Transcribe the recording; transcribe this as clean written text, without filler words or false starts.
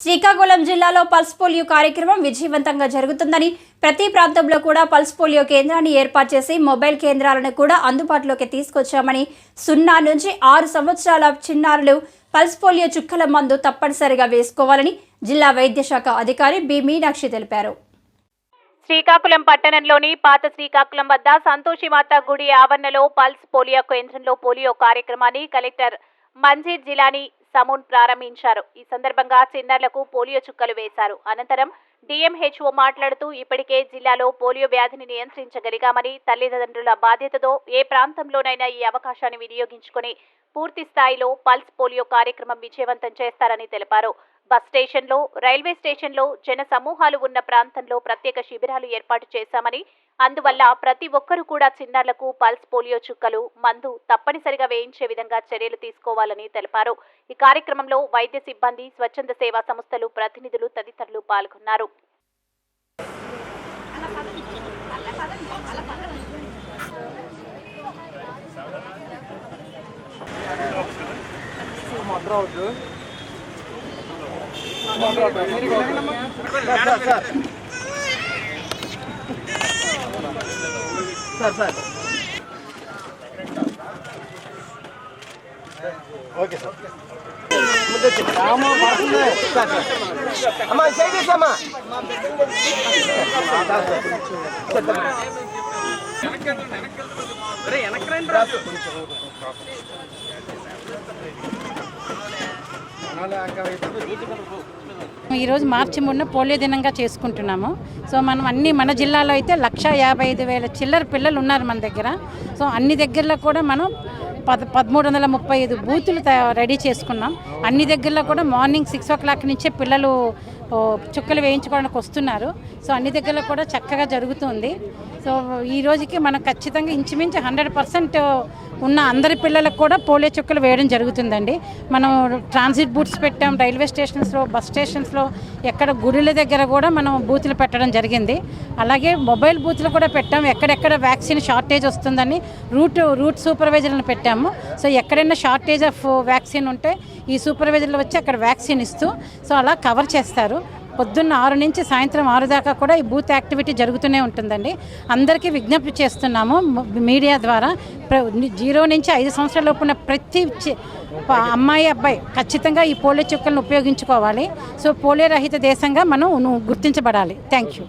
శ్రీకాకుళం జిల్లాలో pulse polio కార్యక్రమం విజయవంతంగా జరుగుతుందని ప్రతి ప్రాంతంలో కూడా పల్స్ పోలియో కేంద్రాన్ని ఏర్పాటు చేసి మొబైల్ కేంద్రాలను కూడా అందుబాటులోకి తీసుకొచ్చామని 0 నుంచి 6 సంవత్సరాల చిన్నారులు పల్స్ పోలియో చుక్కల మందు తప్పనిసరిగా వేసుకోవాలని జిల్లా వైద్య శాఖ అధికారి బి మీనాక్షి తెలిపారు. శ్రీకాకుళం పట్టణంలోని పాత శ్రీకాకుళం వద్ద సంతోషిమాత గుడి ఆవరణలో పల్స్ పోలియో కేంద్రంలో పోలియో కార్యక్రమాన్ని కలెక్టర్ మంజీర్ జిలానీ సమూన్ ప్రారంభించారు. ఈ సందర్భంగా చిన్నారులకు పోలియో చుక్కలు వేశారు. అనంతరం డిఎంహెచ్ఓ మాట్లాడుతూ ఇప్పటికే జిల్లాలో పోలియో వ్యాధిని నియంత్రించగలిగామని, తల్లిదండ్రుల బాధ్యతతో ఏ ప్రాంతంలోనైనా ఈ అవకాశాన్ని వినియోగించుకుని పూర్తి స్థాయిలో పల్స్ పోలియో కార్యక్రమం విజయవంతం చేస్తారని తెలిపారు. బస్ స్టేషన్లో, రైల్వే స్టేషన్లో జన సమూహాలు ఉన్న ప్రాంతంలో ప్రత్యేక శిబిరాలు ఏర్పాటు చేశామని, అందువల్ల ప్రతి ఒక్కరూ కూడా చిన్నారులకు పల్స్ పోలియో చుక్కలు మందు తప్పనిసరిగా వేయించే విధంగా చర్యలు తీసుకోవాలని తెలిపారు. ఈ కార్యక్రమంలో వైద్య సిబ్బంది, స్వచ్ఛంద సేవా సంస్థలు ప్రతినిధులు తదితరులు పాల్గొన్నారు. ఓకే సార్ అమ్మా చేసేసమ్మా ఈరోజు మార్చి 3న పోలియో దినంగా చేసుకుంటున్నాము. సో మనం మన జిల్లాలో అయితే 1,55,000 చిల్లర పిల్లలు ఉన్నారు మన దగ్గర. సో అన్ని దగ్గరలో కూడా మనం 1335 బూతులు రెడీ చేసుకున్నాం. అన్ని దగ్గరలో కూడా మార్నింగ్ 6 o'clock నుంచే పిల్లలు చుక్కలు వేయించుకోవడానికి వస్తున్నారు. సో అన్ని దగ్గరలో కూడా చక్కగా జరుగుతుంది. సో ఈ రోజుకి మనం ఖచ్చితంగా ఇంచుమించు 100% ఉన్న అందరి పిల్లలకు కూడా పోలియో చుక్కలు వేయడం జరుగుతుందండి. మనం ట్రాన్సిట్ బూత్స్ పెట్టాం, రైల్వే స్టేషన్స్లో, బస్ స్టేషన్స్లో, ఎక్కడ గుడుల దగ్గర కూడా మనం బూతులు పెట్టడం జరిగింది. అలాగే మొబైల్ బూత్లు కూడా పెట్టాం. ఎక్కడెక్కడ వ్యాక్సిన్ షార్టేజ్ వస్తుందని రూట్ సూపర్వైజర్లను పెట్టాము. సో ఎక్కడైనా షార్టేజ్ ఆఫ్ వ్యాక్సిన్ ఉంటే ఈ సూపర్వైజర్లు వచ్చి అక్కడ వ్యాక్సిన్ ఇస్తూ సో అలా కవర్ చేస్తారు. పొద్దున్న 6 నుంచి సాయంత్రం 6 దాకా కూడా ఈ బూత్ యాక్టివిటీ జరుగుతూనే ఉంటుందండి. అందరికీ విజ్ఞప్తి చేస్తున్నాము మీడియా ద్వారా, 0 నుంచి 5 సంవత్సరాల లోపు ఉన్న ప్రతి అమ్మాయి, అబ్బాయి ఖచ్చితంగా ఈ పోలియో చుక్కలను ఉపయోగించుకోవాలి. సో పోలియో రహిత దేశంగా మనం గుర్తించబడాలి. Thank you.